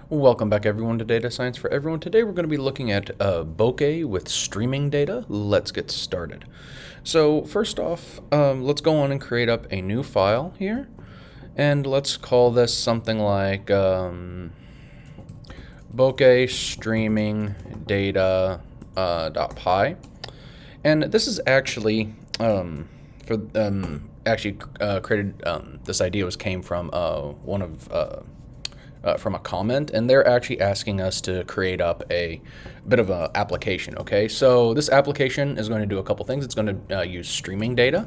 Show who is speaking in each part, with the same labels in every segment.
Speaker 1: Welcome back everyone to Data Science for Everyone. Today we're going to be looking at bokeh with streaming data. Let's get started. So first off, let's go on and create up a new file here. And let's call this something like bokeh streaming data .py. And this is actually created. This idea came from from a comment, and they're actually asking us to create up a bit of an application. Okay, so this application is going to do a couple things. It's going to use streaming data.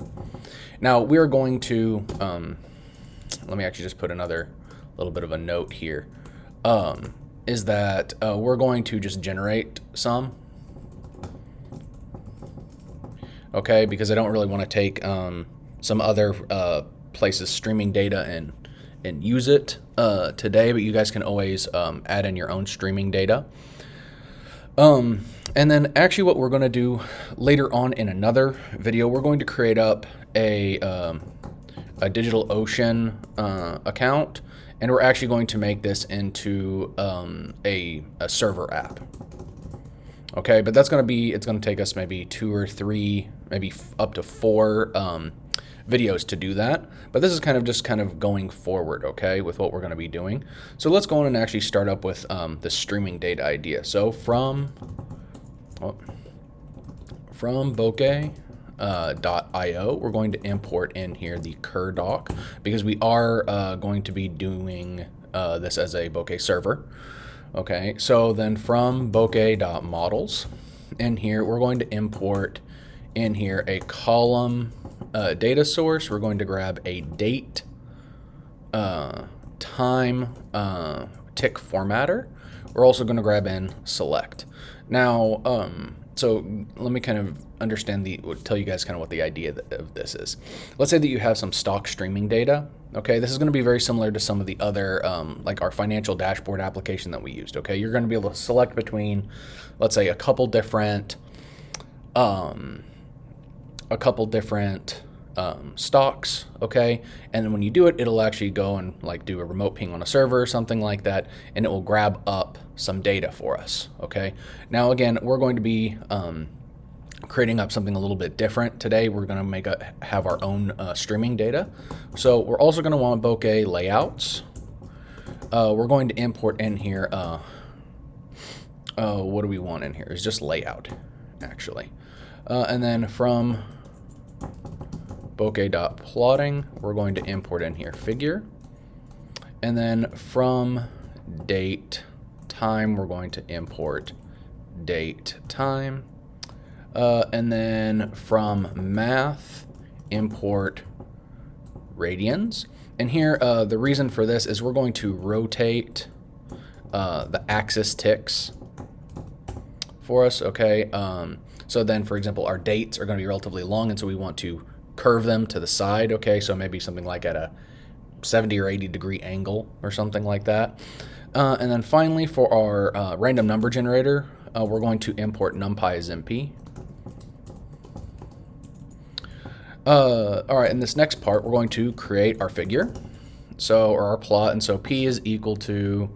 Speaker 1: Now we are going to let me actually just put another little bit of a note here. Is that we're going to just generate some. Okay, because I don't really want to take some other places streaming data and use it today, but you guys can always add in your own streaming data. And then actually what we're going to do later on in another video, we're going to create up a DigitalOcean account, and we're actually going to make this into a server app. Okay, but it's going to take us maybe 2 or 3, maybe up to 4 videos to do that. But this is kind of going forward, okay, with what we're going to be doing. So let's go on and actually start up with the streaming data idea. So from bokeh.io, we're going to import in here the cur doc, because we are going to be doing this as a bokeh server. Okay, so then from bokeh.models, in here we're going to import in here a column data source. We're going to grab a date, time, tick formatter. We're also going to grab in select. Now, so let me kind of tell you guys kind of what the idea of this is. Let's say that you have some stock streaming data. Okay, this is going to be very similar to some of the other, like our financial dashboard application that we used. Okay, you're going to be able to select between, let's say, a couple different stocks. Okay, and then when you do it, it'll actually go and like do a remote ping on a server or something like that, and it will grab up some data for us. Okay, now again, we're going to be creating up something a little bit different today. We're going to have our own streaming data. So we're also going to want bokeh layouts. We're going to import in here. What do we want in here? It's just layout, actually. And then from bokeh.plotting, we're going to import in here figure. And then from date time, we're going to import date time. And then from math, import radians. And here, the reason for this is we're going to rotate the axis ticks for us, okay? So then, for example, our dates are going to be relatively long, and so we want to curve them to the side, okay? So maybe something like at a 70 or 80 degree angle or something like that. And then finally, for our random number generator, we're going to import numpy as np. All right, in this next part, we're going to create our figure, or our plot, and so p is equal to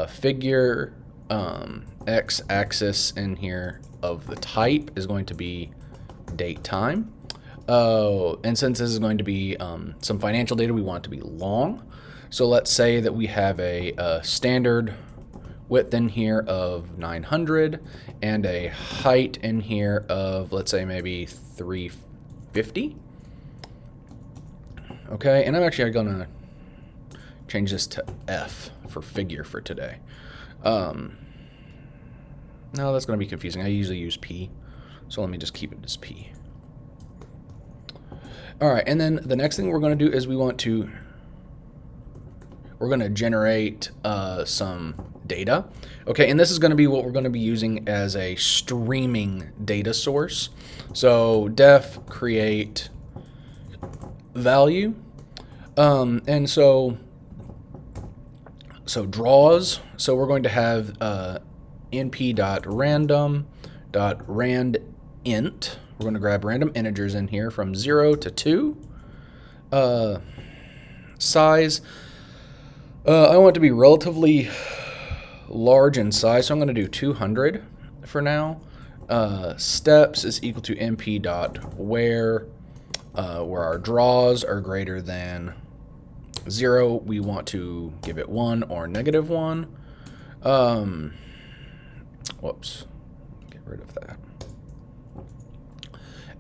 Speaker 1: figure x-axis in here of the type is going to be date time. And since this is going to be some financial data, we want it to be long. So let's say that we have a standard width in here of 900 and a height in here of, let's say, maybe 350. Okay, and I'm actually going to change this to F for figure for today. No, that's going to be confusing. I usually use P, so let me just keep it as P. All right, and then the next thing we're going to do is we're going to generate some data. Okay, and this is going to be what we're going to be using as a streaming data source. So def create value, and so draws. So we're going to have np.random.randint. We're going to grab random integers in here from 0 to 2. Size, I want it to be relatively large in size, so I'm going to do 200 for now. Steps is equal to np dot where our draws are greater than 0, we want to give it 1 or -1. Whoops, get rid of that.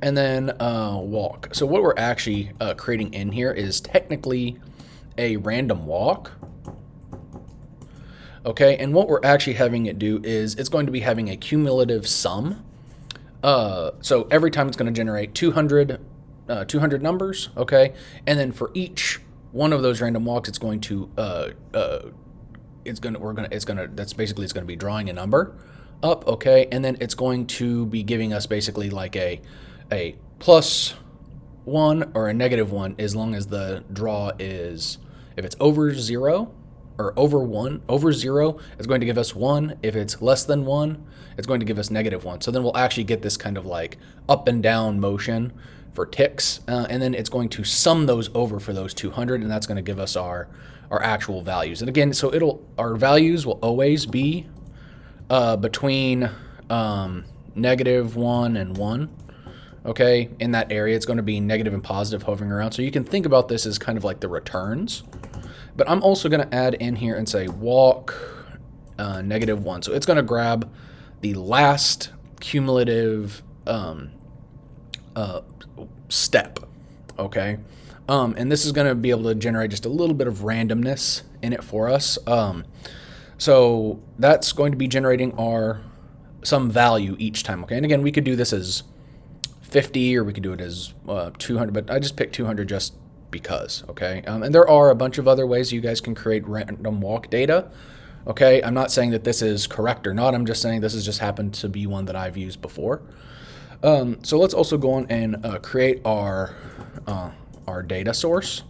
Speaker 1: And then walk. So what we're actually creating in here is technically a random walk. Okay, and what we're actually having it do is it's going to be having a cumulative sum. So every time it's going to generate 200 numbers, okay? And then for each one of those random walks, it's going to it's going to be drawing a number up, okay? And then it's going to be giving us basically like a +1 or a -1 as long as the draw is, if it's over 0 or over 0, it's going to give us 1. If it's less than 1, it's going to give us -1. So then we'll actually get this kind of like up and down motion for ticks, and then it's going to sum those over for those 200, and that's going to give us our actual values. And again, so our values will always be between -1 and 1. Okay, in that area, it's going to be negative and positive hovering around. So you can think about this as kind of like the returns. But I'm also going to add in here and say walk -1. So it's going to grab the last cumulative step. Okay, and this is going to be able to generate just a little bit of randomness in it for us. So that's going to be generating some value each time. Okay, and again, we could do this as 50, or we could do it as 200, but I just picked 200 just because, okay? And there are a bunch of other ways you guys can create random walk data, okay? I'm not saying that this is correct or not. I'm just saying this has just happened to be one that I've used before. So let's also go on and create our data source.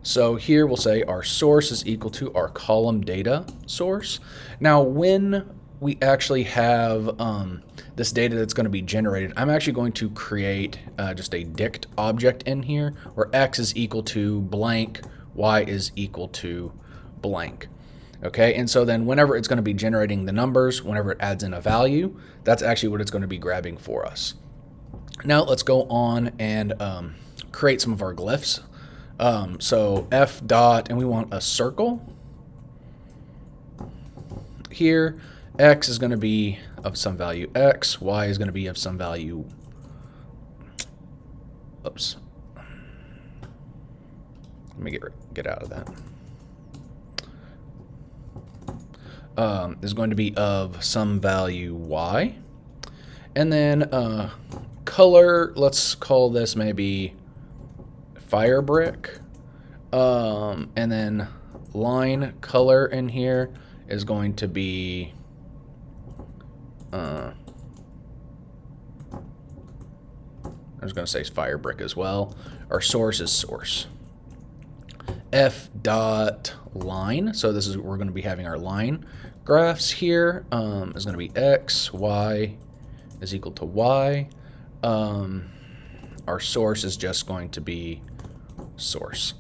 Speaker 1: So here we'll say our source is equal to our column data source. Now, when we actually have this data that's going to be generated, I'm actually going to create just a dict object in here where x is equal to blank, y is equal to blank. Okay, and so then whenever it's going to be generating the numbers, whenever it adds in a value, that's actually what it's going to be grabbing for us. Now let's go on and create some of our glyphs. So f dot, and we want a circle here. X is going to be of some value x, y is going to be of some value, oops, let me get out of that, is going to be of some value y, and then color, let's call this maybe fire brick, and then line color in here is going to be I was going to say fire brick as well. Our source is source. F dot line. So this is, we're going to be having our line graphs here. Is going to be x, y is equal to y. Our source is just going to be source.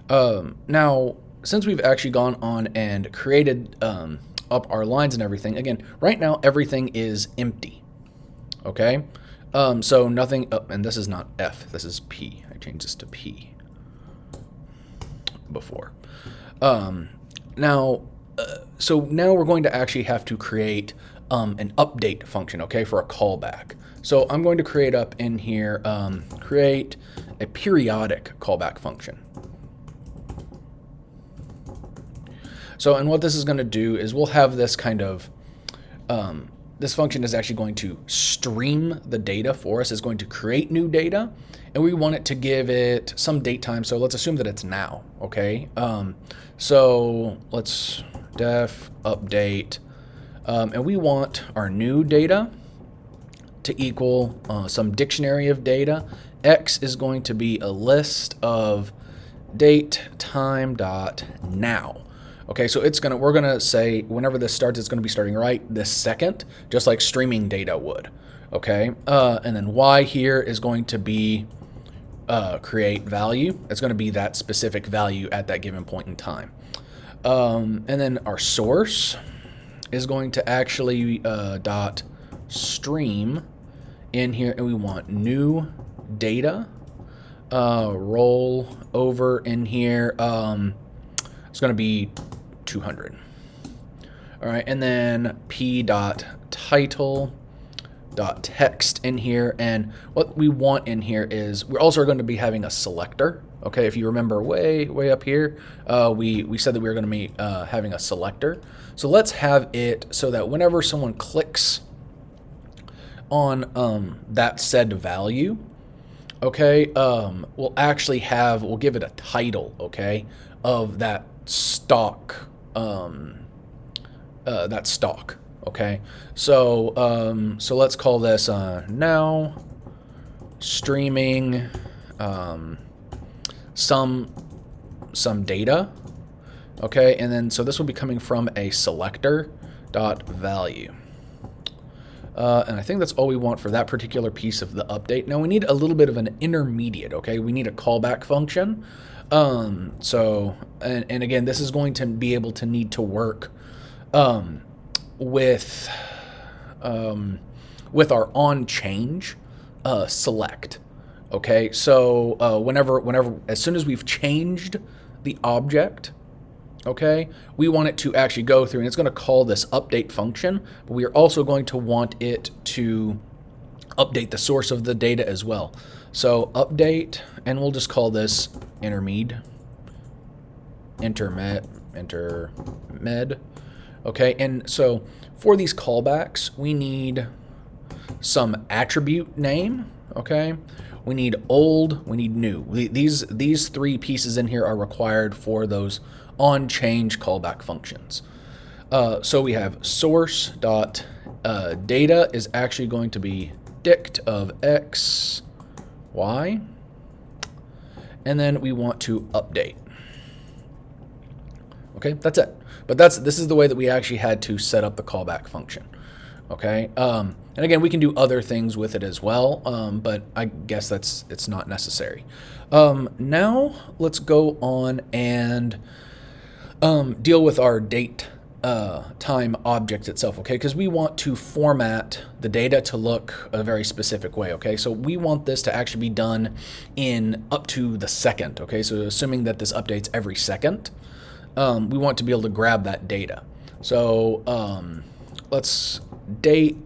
Speaker 1: Now, since we've actually gone on and created up our lines and everything, again, right now everything is empty. Okay, so nothing, and this is not F, this is P. I changed this to P before. So now we're going to actually have to create an update function, okay, for a callback. So I'm going to create up in here, create a periodic callback function. So, and what this is going to do is we'll have this kind of, this function is actually going to stream the data for us. It's going to create new data, and we want it to give it some date time. So let's assume that it's now, okay? So let's def update, and we want our new data to equal some dictionary of data. X is going to be a list of date time dot now. Okay, so we're gonna say whenever this starts, it's gonna be starting right this second, just like streaming data would. Okay, and then Y here is going to be create value. It's gonna be that specific value at that given point in time. And then our source is going to actually dot stream in here, and we want new data roll over in here. It's going to be 200. All right, and then p dot title dot text in here, and what we want in here is we're also going to be having a selector. Okay, if you remember way up here, we said that we were going to be having a selector. So let's have it so that whenever someone clicks on that said value, okay, we'll give it a title, okay, of that stock, okay. So let's call this now streaming some data, okay, and then so this will be coming from a selector dot value. And I think that's all we want for that particular piece of the update. Now we need a little bit of an intermediate, okay? We need a callback function. And again, this is going to be able to need to work with our onChange select. Okay, so whenever as soon as we've changed the object, okay, we want it to actually go through, and it's going to call this update function, but we are also going to want it to update the source of the data as well. So update, and we'll just call this intermed, okay, and so for these callbacks, we need some attribute name, okay, we need old, we need new. These three pieces in here are required for those onChange callback functions. So we have source dot data is actually going to be dict of x, y, and then we want to update. Okay, that's it. But this is the way that we actually had to set up the callback function. Okay, and again, we can do other things with it as well, but I guess it's not necessary. Now let's go on and deal with our date time object itself, okay? Because we want to format the data to look a very specific way, okay? So we want this to actually be done in up to the second, okay? So assuming that this updates every second, we want to be able to grab that data. So let's date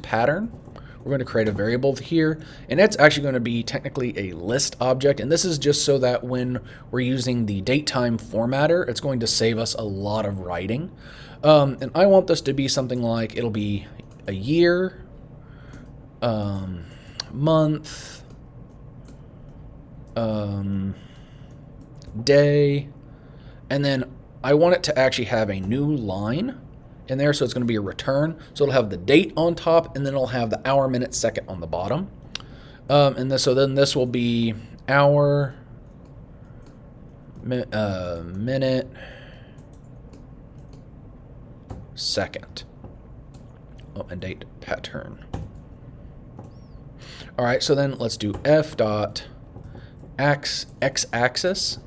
Speaker 1: pattern. We're going to create a variable here, and it's actually going to be technically a list object, and this is just so that when we're using the datetime formatter, it's going to save us a lot of writing. And I want this to be something like, it'll be a year, month, day, and then I want it to actually have a new line in there, so it's going to be a return. So it'll have the date on top, and then it'll have the hour, minute, second on the bottom. So then this will be hour, minute, second. Oh, and date pattern. All right, so then let's do f dot x-axis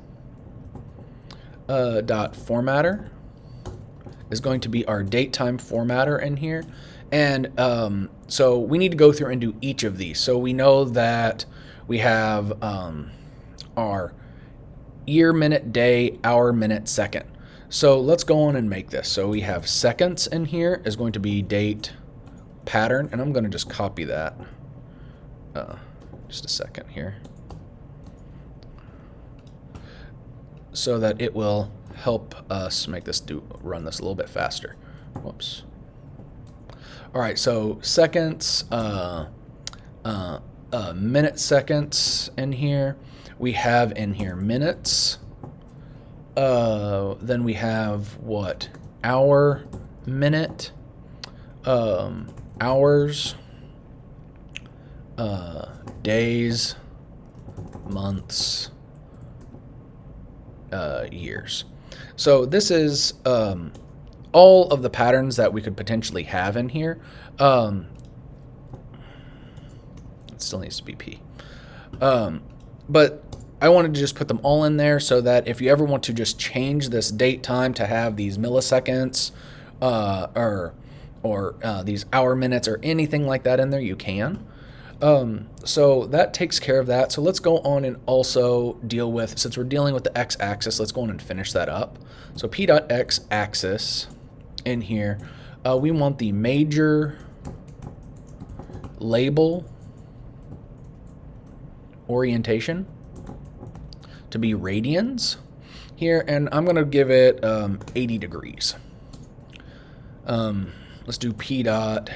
Speaker 1: dot formatter is going to be our datetime formatter in here. And so we need to go through and do each of these. So we know that we have our year, minute, day, hour, minute, second. So let's go on and make this. So we have seconds in here is going to be date pattern, and I'm going to just copy that. Just a second here, so that it will help us make this run this a little bit faster. Whoops. All right, so seconds, minute seconds in here. We have in here minutes. Then we have what? Hour, minute, hours, days, months, years. So this is all of the patterns that we could potentially have in here. It still needs to be P. But I wanted to just put them all in there so that if you ever want to just change this date time to have these milliseconds or these hour minutes or anything like that in there, you can. So that takes care of that. So let's go on and also deal with, since we're dealing with the x-axis, let's go on and finish that up. So p.x-axis in here, we want the major label orientation to be radians here, and I'm going to give it 80 degrees. Let's do p.x-axis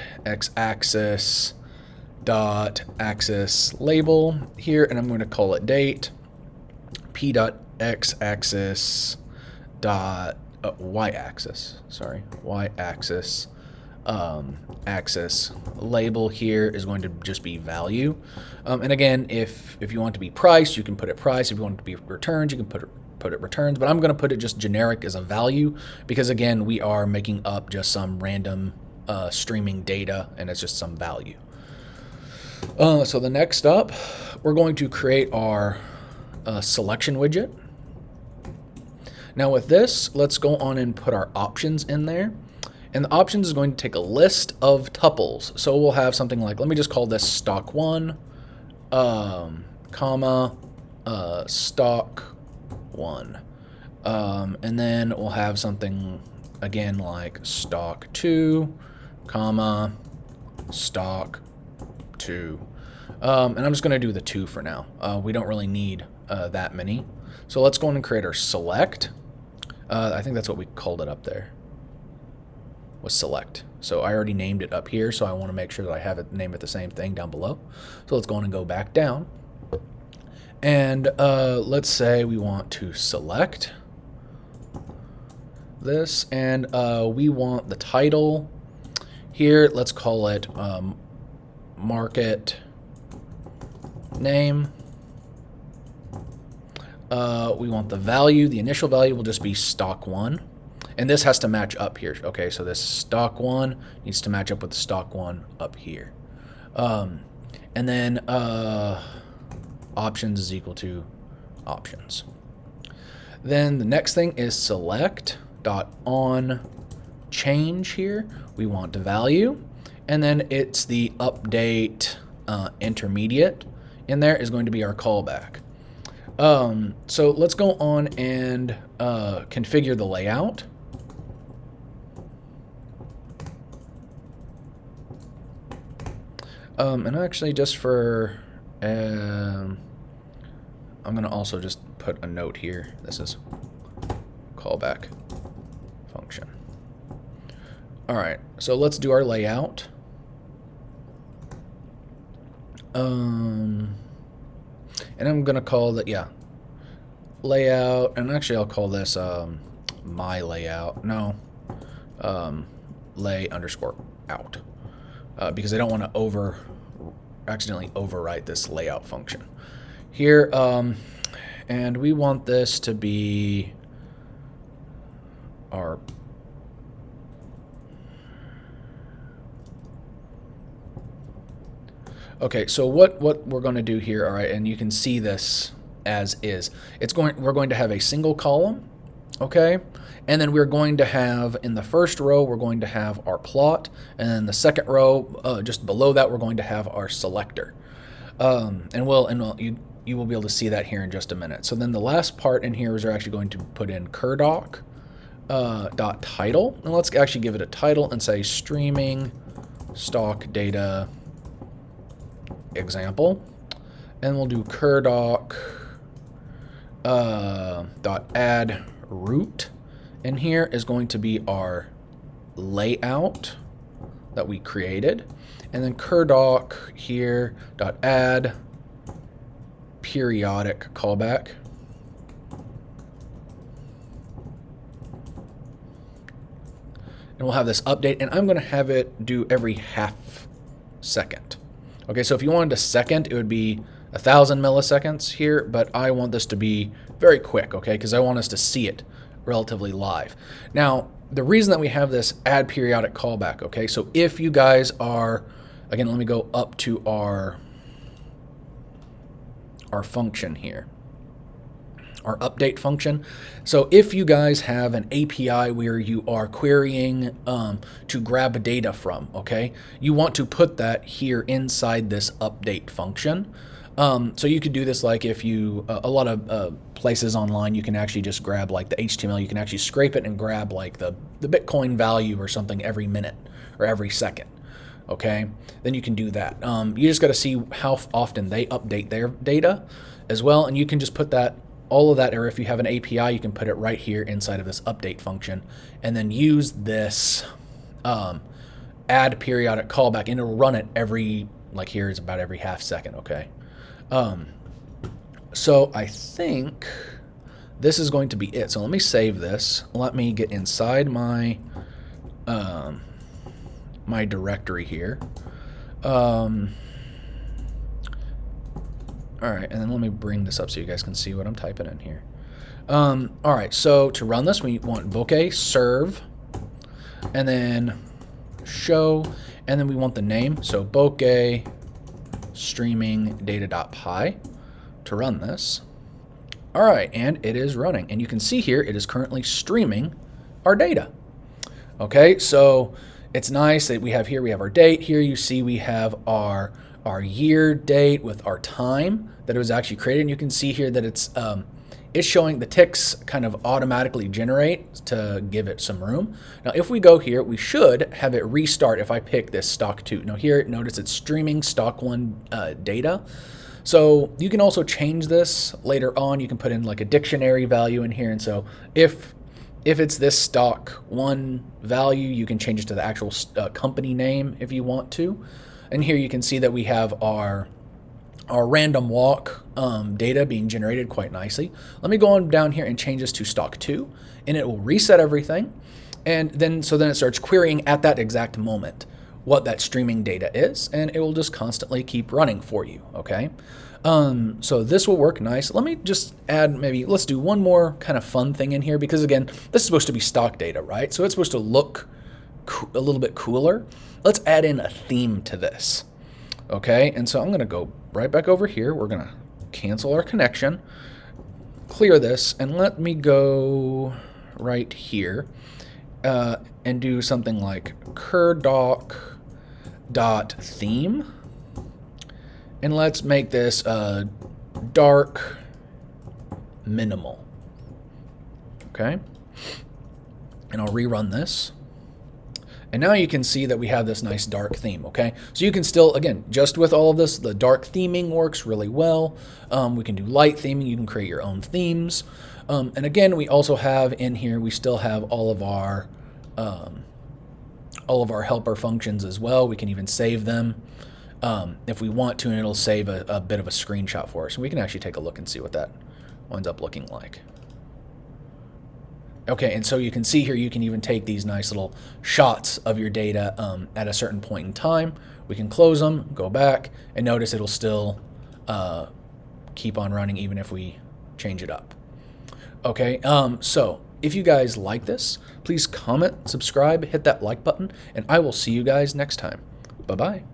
Speaker 1: .axis label here, and I'm going to call it date. p.x-axis y-axis, y-axis axis label here is going to just be value. And again, if you want it to be price, you can put it price. If you want it to be returns, you can put it returns. But I'm going to put it just generic as a value because, again, we are making up just some random streaming data, and it's just some value. So the next up, we're going to create our selection widget. Now with this, let's go on and put our options in there. And the options is going to take a list of tuples. So we'll have something like, let me just call this stock 1, comma, stock 1. And then we'll have something, again, like stock 2, comma, stock 2. And I'm just going to do the 2 for now. We don't really need that many. So let's go in and create our select. I think that's what we called it up there, was select. So I already named it up here, so I want to make sure that I have it name it the same thing down below. So let's go in and go back down. And let's say we want to select this, and we want the title here. Let's call it market name. We want the value. The initial value will just be stock 1. And this has to match up here. Okay, so this stock 1 needs to match up with stock 1 up here. And then options is equal to options. Then the next thing is select dot on change here. We want the value. And then it's the update intermediate in there is going to be our callback. So let's go on and configure the layout. And actually just for, I'm going to also just put a note here. This is callback function. All right, so let's do our layout. And I'm going to call that, layout, and actually I'll call this my layout. No, lay underscore out. Because I don't want to accidentally overwrite this layout function here. And we want this to be our okay, so what we're going to do here, all right, and you can see this as is. We're going to have a single column, okay? And then we're going to have, in the first row, we're going to have our plot, and then the second row, just below that, we're going to have our selector. And you will be able to see that here in just a minute. So then the last part in here is we're actually going to put in curdoc dot title, and let's actually give it a title and say streaming stock data example, and we'll do curdoc dot add root. And here is going to be our layout that we created, and then curdoc here dot add periodic callback. And we'll have this update, and I'm going to have it do every half second. Okay, so if you wanted a second, it would be 1,000 milliseconds here, but I want this to be very quick, okay, because I want us to see it relatively live. Now, the reason that we have this add periodic callback, okay, so if you guys are, again, let me go up to our function here. our update function. So if you guys have an API where you are querying to grab data from, okay, you want to put that here inside this update function. So you could do this like if you, a lot of places online, you can actually just grab like the HTML, you can actually scrape it and grab like the Bitcoin value or something every minute or every second. Okay, then you can do that. You just got to see how often they update their data as well, and you can just put that, all of that, or if you have an API, you can put it right here inside of this update function, and then use this add periodic callback, and it'll run it every, like here is about every half second. Okay, so I think this is going to be it. So let me save this. Let me get inside my my directory here. All right, and then let me bring this up so you guys can see what I'm typing in here. All right, so to run this, we want bokeh serve, and then show, and then we want the name. So bokeh streaming data.py to run this. All right, and it is running, and you can see here it is currently streaming our data. Okay, so it's nice that we have our date. Here you see we have our year date with our time that it was actually created. And you can see here that it's showing the ticks kind of automatically generate to give it some room. Now, if we go here, we should have it restart if I pick this stock 2. Now here, notice it's streaming stock 1 data. So you can also change this later on. You can put in like a dictionary value in here. And so if it's this stock 1 value, you can change it to the actual company name if you want to. And here you can see that we have our random walk data being generated quite nicely. Let me go on down here and change this to stock 2, and it will reset everything. And then it starts querying at that exact moment what that streaming data is, and it will just constantly keep running for you, okay? So this will work nice. Let me just add, let's do one more kind of fun thing in here, because again, this is supposed to be stock data, right? So it's supposed to look a little bit cooler. Let's add in a theme to this, okay? And so I'm gonna go right back over here. We're gonna cancel our connection, clear this, and let me go right here and do something like curdoc.theme. And let's make this dark minimal. Okay. And I'll rerun this. And now you can see that we have this nice dark theme, okay? So you can still, again, just with all of this, the dark theming works really well. We can do light theming. You can create your own themes. And again, we also have in here, we still have all of our helper functions as well. We can even save them if we want to, and it'll save a bit of a screenshot for us. And we can actually take a look and see what that winds up looking like. Okay, and so you can see here, you can even take these nice little shots of your data at a certain point in time. We can close them, go back, and notice it'll still keep on running even if we change it up. Okay, so if you guys like this, please comment, subscribe, hit that like button, and I will see you guys next time. Bye-bye.